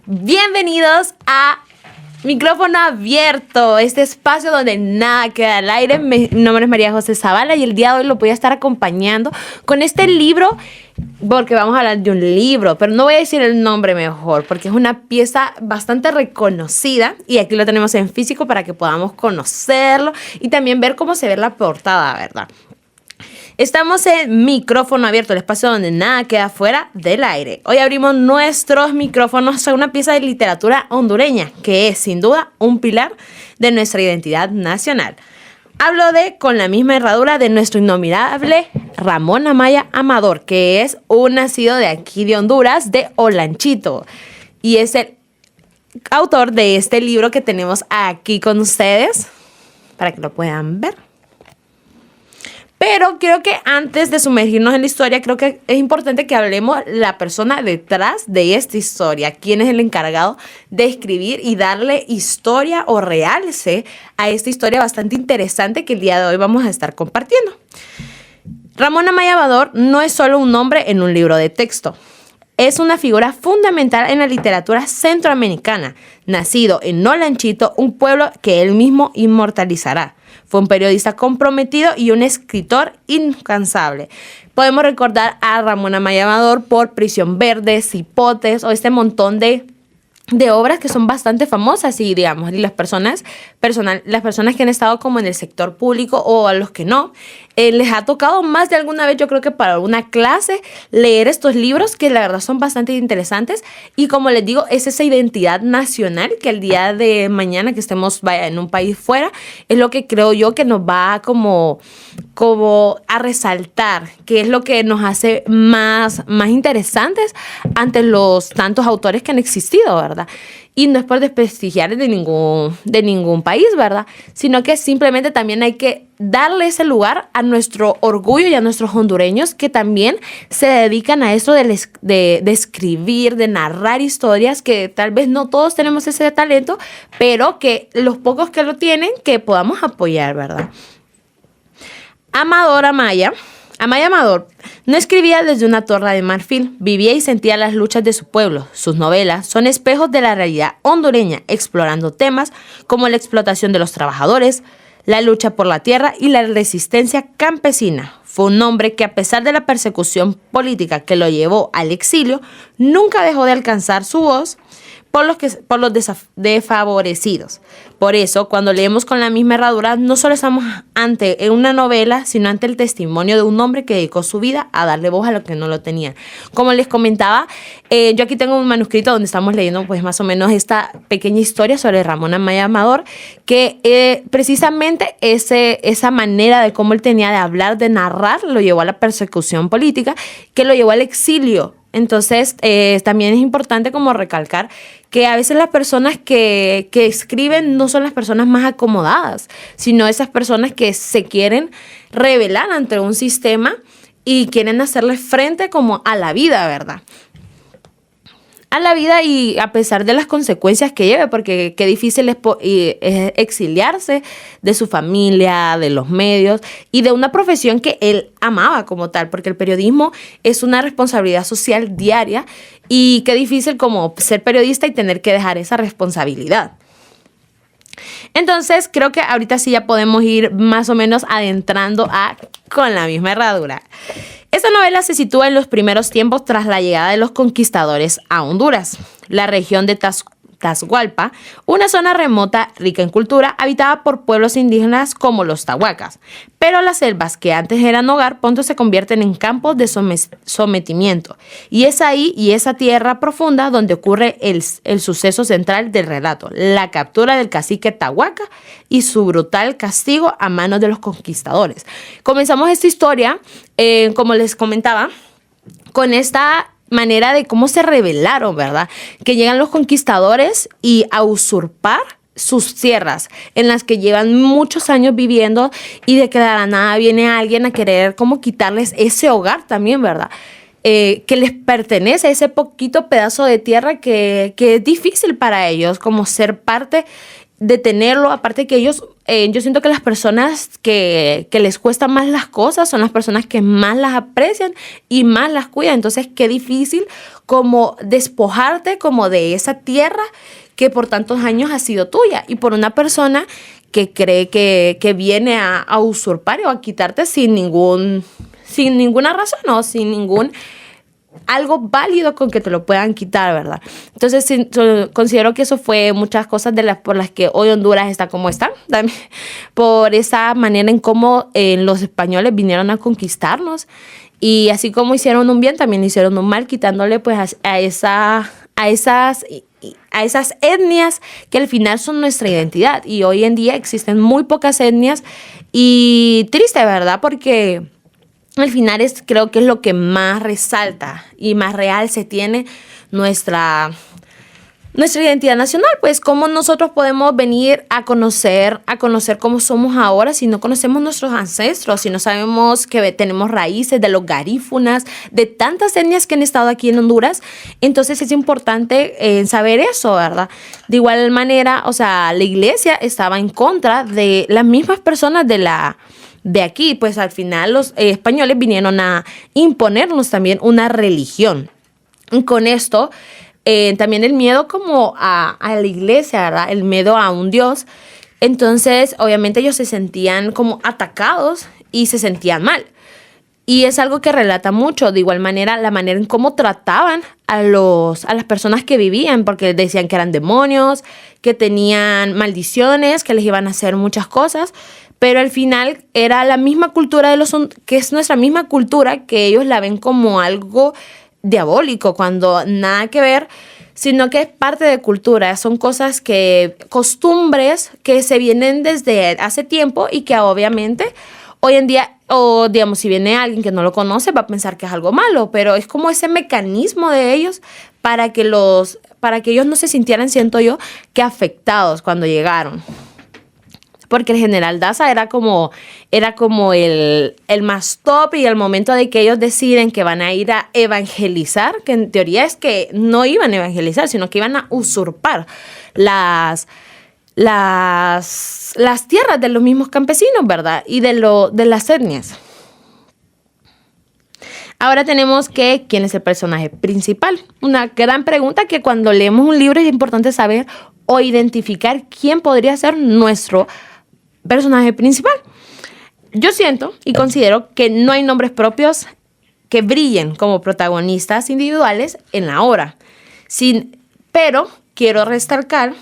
Bienvenidos a Micrófono Abierto, este espacio donde nada queda al aire. Mi nombre es María José Zavala y el día de hoy lo voy a estar acompañando con este libro, porque vamos a hablar de un libro, pero no voy a decir el nombre mejor, porque es una pieza bastante reconocida y aquí lo tenemos en físico para que podamos conocerlo y también ver cómo se ve la portada, ¿verdad? Estamos en Micrófono Abierto, el espacio donde nada queda fuera del aire. Hoy abrimos nuestros micrófonos a una pieza de literatura hondureña que es, sin duda, un pilar de nuestra identidad nacional. Hablo de Con la misma herradura de nuestro innombrable Ramón Amaya Amador, que es un nacido de aquí de Honduras, de Olanchito. Y es el autor de este libro que tenemos aquí con ustedes, para que lo puedan ver. Pero creo que antes de sumergirnos en la historia, creo que es importante que hablemos la persona detrás de esta historia. ¿Quién es el encargado de escribir y darle historia o realce a esta historia bastante interesante que el día de hoy vamos a estar compartiendo? Ramón Amaya Amador no es solo un nombre en un libro de texto. Es una figura fundamental en la literatura centroamericana, nacido en Olanchito, un pueblo que él mismo inmortalizará. Fue un periodista comprometido y un escritor incansable. Podemos recordar a Ramón Amaya Amador por Prisión Verde, Cipotes o este montón de obras que son bastante famosas y, digamos, las personas que han estado como en el sector público o a los que no, les ha tocado más de alguna vez, yo creo que para alguna clase, leer estos libros que la verdad son bastante interesantes y, como les digo, es esa identidad nacional que el día de mañana que estemos en un país fuera es lo que creo yo que nos va como a resaltar, que es lo que nos hace más interesantes ante los tantos autores que han existido, ¿verdad? Y no es por desprestigiar de ningún país, ¿verdad? Sino que simplemente también hay que darle ese lugar a nuestro orgullo y a nuestros hondureños que también se dedican a eso de escribir, de narrar historias, que tal vez no todos tenemos ese talento, pero que los pocos que lo tienen, que podamos apoyar, ¿verdad? Amaya Amador no escribía desde una torre de marfil, vivía y sentía las luchas de su pueblo. Sus novelas son espejos de la realidad hondureña, explorando temas como la explotación de los trabajadores, la lucha por la tierra y la resistencia campesina. Fue un hombre que, a pesar de la persecución política que lo llevó al exilio, nunca dejó de alcanzar su voz por los desfavorecidos. Por eso, cuando leemos Con la misma herradura, no solo estamos ante una novela, sino ante el testimonio de un hombre que dedicó su vida a darle voz a los que no lo tenían. Como les comentaba, yo aquí tengo un manuscrito donde estamos leyendo pues más o menos esta pequeña historia sobre Ramón Amaya Amador, que precisamente esa manera de cómo él tenía de hablar, de narrar, lo llevó a la persecución política, que lo llevó al exilio. Entonces, también es importante como recalcar que a veces las personas que escriben no son las personas más acomodadas, sino esas personas que se quieren rebelar ante un sistema y quieren hacerle frente como a la vida, ¿verdad? A la vida y a pesar de las consecuencias que lleve, porque qué difícil es exiliarse de su familia, de los medios y de una profesión que él amaba como tal, porque el periodismo es una responsabilidad social diaria y qué difícil como ser periodista y tener que dejar esa responsabilidad. Entonces, creo que ahorita sí ya podemos ir más o menos adentrando a Con la misma herradura. Esta novela se sitúa en los primeros tiempos tras la llegada de los conquistadores a Honduras. La región de Tazhualpa, una zona remota rica en cultura, habitada por pueblos indígenas como los tahuacas. Pero las selvas que antes eran hogar, pronto se convierten en campos de sometimiento. Y es ahí, y esa tierra profunda, donde ocurre el suceso central del relato, la captura del cacique Tahuaca y su brutal castigo a manos de los conquistadores. Comenzamos esta historia, como les comentaba, con esta manera de cómo se rebelaron, ¿verdad? Que llegan los conquistadores y a usurpar sus tierras en las que llevan muchos años viviendo y de que de la nada viene alguien a querer como quitarles ese hogar también, ¿verdad? Que les pertenece, ese poquito pedazo de tierra que es difícil para ellos como ser parte detenerlo. Aparte que ellos, yo siento que las personas que les cuestan más las cosas son las personas que más las aprecian y más las cuidan. Entonces, qué difícil como despojarte como de esa tierra que por tantos años ha sido tuya, y por una persona que cree que viene a usurpar o a quitarte sin ninguna razón o sin ningún algo válido con que te lo puedan quitar, ¿verdad? Entonces, considero que eso fue muchas cosas por las que hoy Honduras está como está, también por esa manera en cómo los españoles vinieron a conquistarnos, y así como hicieron un bien, también hicieron un mal, quitándole pues a esas etnias que al final son nuestra identidad. Y hoy en día existen muy pocas etnias, y triste, ¿verdad? Porque al final creo que es lo que más resalta y más real se tiene nuestra identidad nacional. Pues cómo nosotros podemos venir a conocer cómo somos ahora si no conocemos nuestros ancestros, si no sabemos que tenemos raíces de los garífunas, de tantas etnias que han estado aquí en Honduras. Entonces es importante saber eso, ¿verdad? De igual manera, o sea, la iglesia estaba en contra de las mismas personas de aquí, pues al final los españoles vinieron a imponernos también una religión. Y con esto, también el miedo como a la iglesia, ¿verdad? El miedo a un Dios. Entonces, obviamente ellos se sentían como atacados y se sentían mal. Y es algo que relata mucho, de igual manera, la manera en cómo trataban a las personas que vivían, porque decían que eran demonios, que tenían maldiciones, que les iban a hacer muchas cosas. Pero al final era la misma cultura que es nuestra misma cultura, que ellos la ven como algo diabólico, cuando nada que ver, sino que es parte de cultura. Son costumbres que se vienen desde hace tiempo y que obviamente hoy en día, o digamos, si viene alguien que no lo conoce, va a pensar que es algo malo, pero es como ese mecanismo de ellos para que ellos no se sintieran, siento yo, que afectados cuando llegaron. Porque el general Daza era como el más top, y el momento de que ellos deciden que van a ir a evangelizar, que en teoría es que no iban a evangelizar, sino que iban a usurpar las tierras de los mismos campesinos, ¿verdad? Y de las etnias. Ahora tenemos ¿quién es el personaje principal? Una gran pregunta que cuando leemos un libro es importante saber o identificar quién podría ser nuestro personaje principal. Yo siento y considero que no hay nombres propios que brillen como protagonistas individuales en la obra. Pero quiero destacar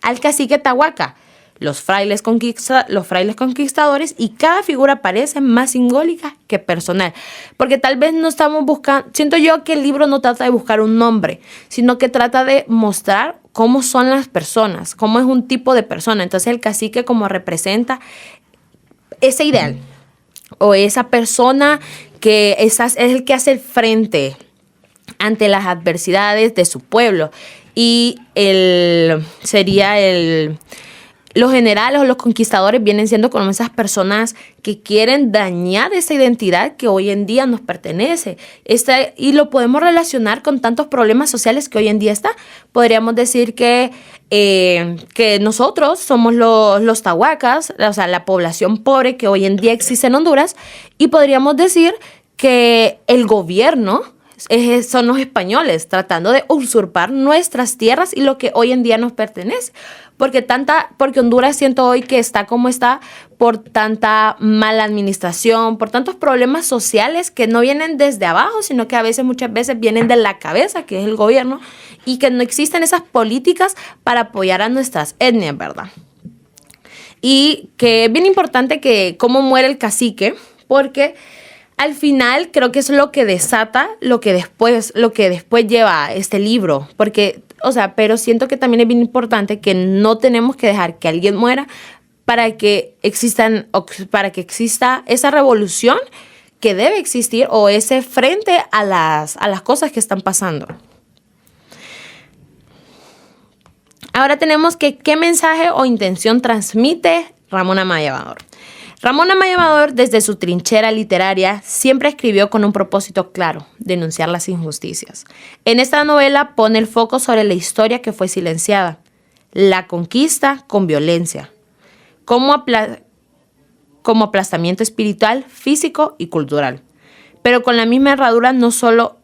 al cacique Tahuaca, los frailes conquistadores, y cada figura parece más simbólica que personal. Porque tal vez no estamos buscando, siento yo que el libro no trata de buscar un nombre, sino que trata de mostrar cómo son las personas, cómo es un tipo de persona. Entonces el cacique como representa ese ideal o esa persona que es el que hace el frente ante las adversidades de su pueblo. Y los generales o los conquistadores vienen siendo como esas personas que quieren dañar esa identidad que hoy en día nos pertenece. Y lo podemos relacionar con tantos problemas sociales que hoy en día está. Podríamos decir que nosotros somos los tahuacas, o sea, la población pobre que hoy en día existe en Honduras, y podríamos decir que el gobierno son los españoles tratando de usurpar nuestras tierras y lo que hoy en día nos pertenece. Porque Honduras siento hoy que está como está por tanta mala administración, por tantos problemas sociales que no vienen desde abajo, sino que muchas veces vienen de la cabeza, que es el gobierno, y que no existen esas políticas para apoyar a nuestras etnias, ¿verdad? Y que es bien importante que cómo muere el cacique, porque al final creo que es lo que desata lo que después lleva este libro, pero siento que también es bien importante que no tenemos que dejar que alguien muera para que exista esa revolución que debe existir, o ese frente a las cosas que están pasando. Ahora tenemos qué mensaje o intención transmite Ramón Amaya Amador. Ramón Amaya Amador, desde su trinchera literaria, siempre escribió con un propósito claro: denunciar las injusticias. En esta novela pone el foco sobre la historia que fue silenciada, la conquista con violencia, como aplastamiento espiritual, físico y cultural. Pero con la misma herradura no solo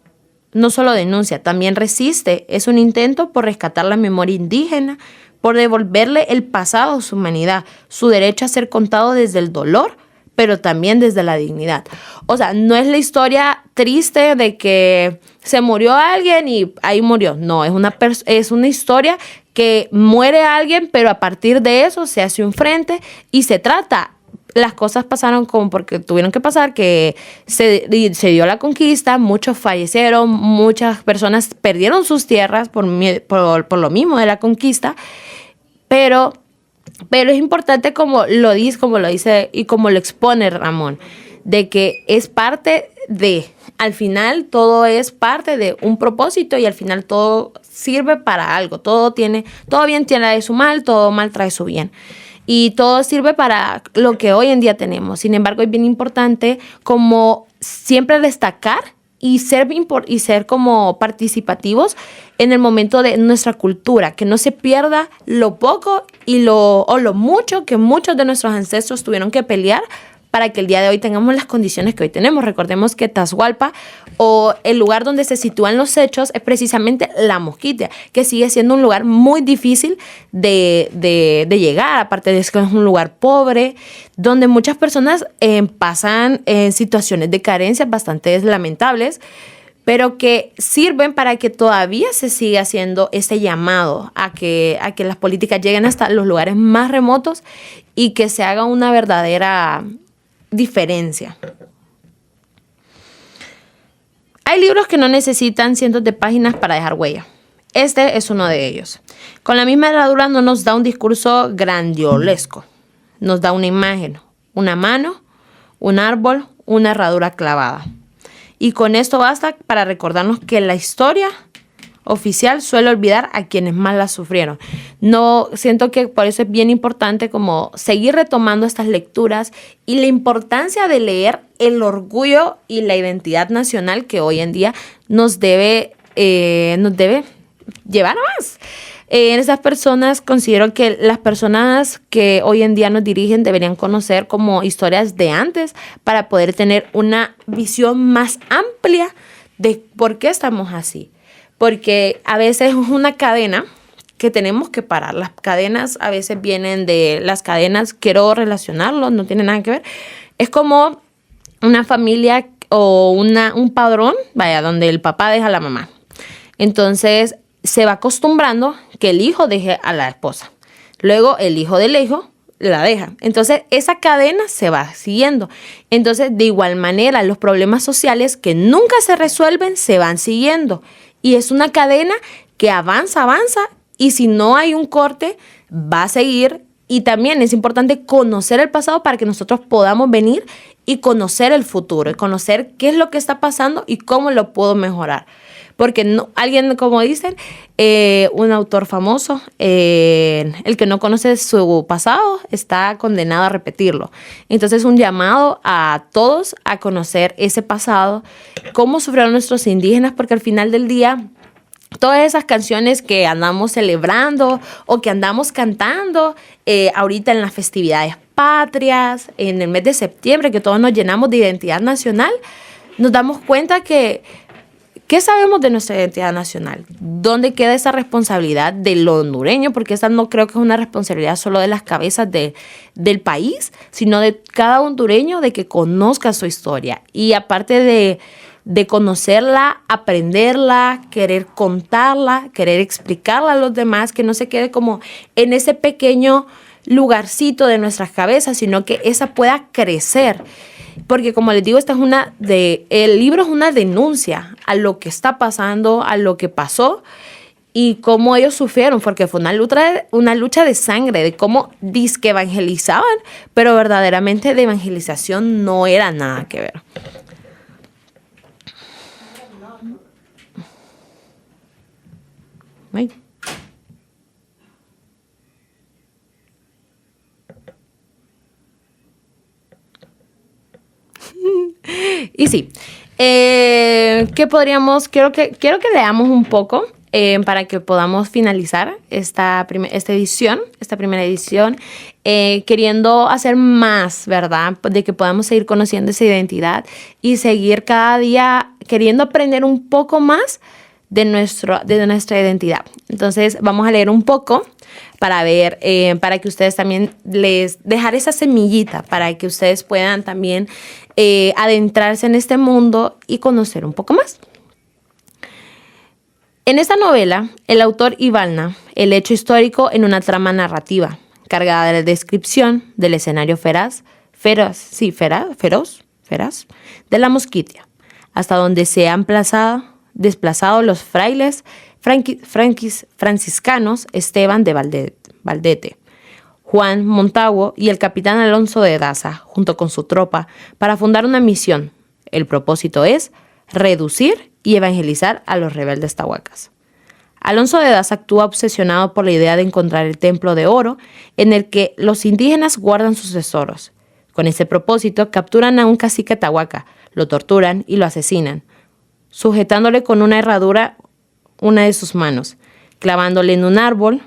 denuncia, también resiste. Es un intento por rescatar la memoria indígena, por devolverle el pasado a su humanidad, su derecho a ser contado desde el dolor, pero también desde la dignidad. O sea, no es la historia triste de que se murió alguien y ahí murió. No, es una historia que muere alguien, pero a partir de eso se hace un frente y se trata. Las cosas pasaron como porque tuvieron que pasar, que se dio la conquista, muchos fallecieron, muchas personas perdieron sus tierras por lo mismo de la conquista, pero es importante como lo dice y como lo expone Ramón, de que es parte al final todo es parte de un propósito y al final todo sirve para algo, todo bien trae su mal, todo mal trae su bien. Y todo sirve para lo que hoy en día tenemos. Sin embargo, es bien importante como siempre destacar y ser como participativos en el momento de nuestra cultura, que no se pierda lo poco o lo mucho que muchos de nuestros ancestros tuvieron que pelear para que el día de hoy tengamos las condiciones que hoy tenemos. Recordemos que Tazualpa, o el lugar donde se sitúan los hechos, es precisamente La Mosquitia, que sigue siendo un lugar muy difícil de llegar, aparte de que es un lugar pobre, donde muchas personas pasan situaciones de carencia bastante lamentables, pero que sirven para que todavía se siga haciendo ese llamado a que las políticas lleguen hasta los lugares más remotos y que se haga una verdadera diferencia. Hay libros que no necesitan cientos de páginas para dejar huella. Este es uno de ellos. Con la misma herradura no nos da un discurso grandiolesco. Nos da una imagen, una mano, un árbol, una herradura clavada. Y con esto basta para recordarnos que la historia oficial suele olvidar a quienes más la sufrieron. No, siento que por eso es bien importante como seguir retomando estas lecturas y la importancia de leer el orgullo y la identidad nacional que hoy en día nos debe llevar a más. En esas personas, considero que las personas que hoy en día nos dirigen deberían conocer como historias de antes para poder tener una visión más amplia de por qué estamos así. Porque a veces es una cadena que tenemos que parar. Las cadenas a veces vienen de las cadenas, quiero relacionarlo, no tiene nada que ver. Es como una familia o un padrón, vaya, donde el papá deja a la mamá. Entonces se va acostumbrando que el hijo deje a la esposa. Luego el hijo del hijo la deja. Entonces esa cadena se va siguiendo. Entonces de igual manera los problemas sociales que nunca se resuelven se van siguiendo. Y es una cadena que avanza y si no hay un corte va a seguir. Y también es importante conocer el pasado para que nosotros podamos venir y conocer el futuro, y conocer qué es lo que está pasando y cómo lo puedo mejorar. Porque alguien, como dicen, un autor famoso, el que no conoce su pasado está condenado a repetirlo. Entonces, un llamado a todos a conocer ese pasado, cómo sufrieron nuestros indígenas, porque al final del día, todas esas canciones que andamos celebrando o que andamos cantando ahorita en las festividades patrias, en el mes de septiembre, que todos nos llenamos de identidad nacional, nos damos cuenta que ¿qué sabemos de nuestra identidad nacional? ¿Dónde queda esa responsabilidad de lo hondureño? Porque esa no creo que es una responsabilidad solo de las cabezas del país, sino de cada hondureño, de que conozca su historia. Y aparte de conocerla, aprenderla, querer contarla, querer explicarla a los demás, que no se quede como en ese pequeño lugarcito de nuestras cabezas, sino que esa pueda crecer. Porque como les digo, el libro es una denuncia a lo que está pasando, a lo que pasó y cómo ellos sufrieron, porque fue una lucha de sangre, de cómo dizque evangelizaban, pero verdaderamente de evangelización no era nada que ver. Ay. Y sí, quiero que leamos un poco para que podamos finalizar esta primera edición, queriendo hacer más, ¿verdad? De que podamos seguir conociendo esa identidad y seguir cada día queriendo aprender un poco más de nuestra identidad. Entonces vamos a leer un poco para ver, para que ustedes también dejar esa semillita, para que ustedes puedan también adentrarse en este mundo y conocer un poco más. En esta novela, el autor hilvana el hecho histórico en una trama narrativa, cargada de la descripción del escenario feroz de la Mosquitia, hasta donde se han desplazado los frailes franciscanos Esteban de Valdete, Juan Montalvo y el capitán Alonso de Daza, junto con su tropa, para fundar una misión. El propósito es reducir y evangelizar a los rebeldes tahuacas. Alonso de Daza actúa obsesionado por la idea de encontrar el templo de oro en el que los indígenas guardan sus tesoros. Con ese propósito, capturan a un cacique tahuaca, lo torturan y lo asesinan, sujetándole con una herradura una de sus manos, clavándole en un árbol.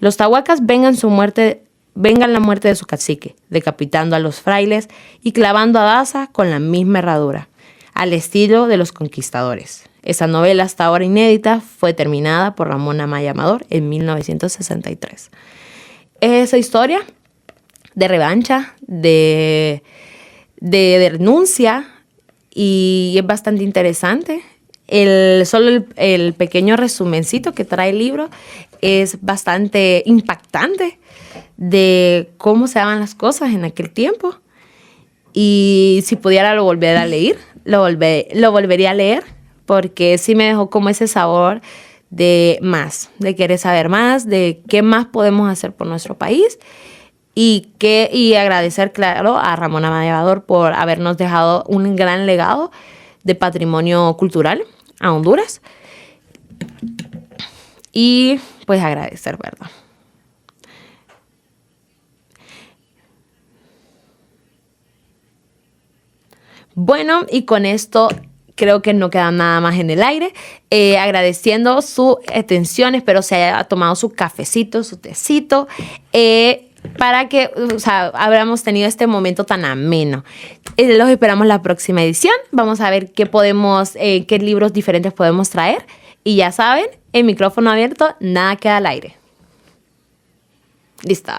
Los tahuacas vengan la muerte de su cacique, decapitando a los frailes y clavando a Daza con la misma herradura, al estilo de los conquistadores. Esa novela, hasta ahora inédita, fue terminada por Ramón Amaya Amador en 1963. Esa historia de revancha, de denuncia, y es bastante interesante. Solo el pequeño resumencito que trae el libro es bastante impactante de cómo se daban las cosas en aquel tiempo. Y si pudiera lo volvería a leer, porque sí me dejó como ese sabor de más, de querer saber más, de qué más podemos hacer por nuestro país. Y agradecer, claro, a Ramón Amaya Amador por habernos dejado un gran legado de patrimonio cultural a Honduras. Y pues agradecer, ¿verdad? Bueno, y con esto creo que no queda nada más en el aire. Agradeciendo su atención, espero se haya tomado su cafecito, su tecito, para que habramos tenido este momento tan ameno. Los esperamos la próxima edición. Vamos a ver qué libros diferentes podemos traer. Y ya saben, el micrófono abierto, nada queda al aire. Listo.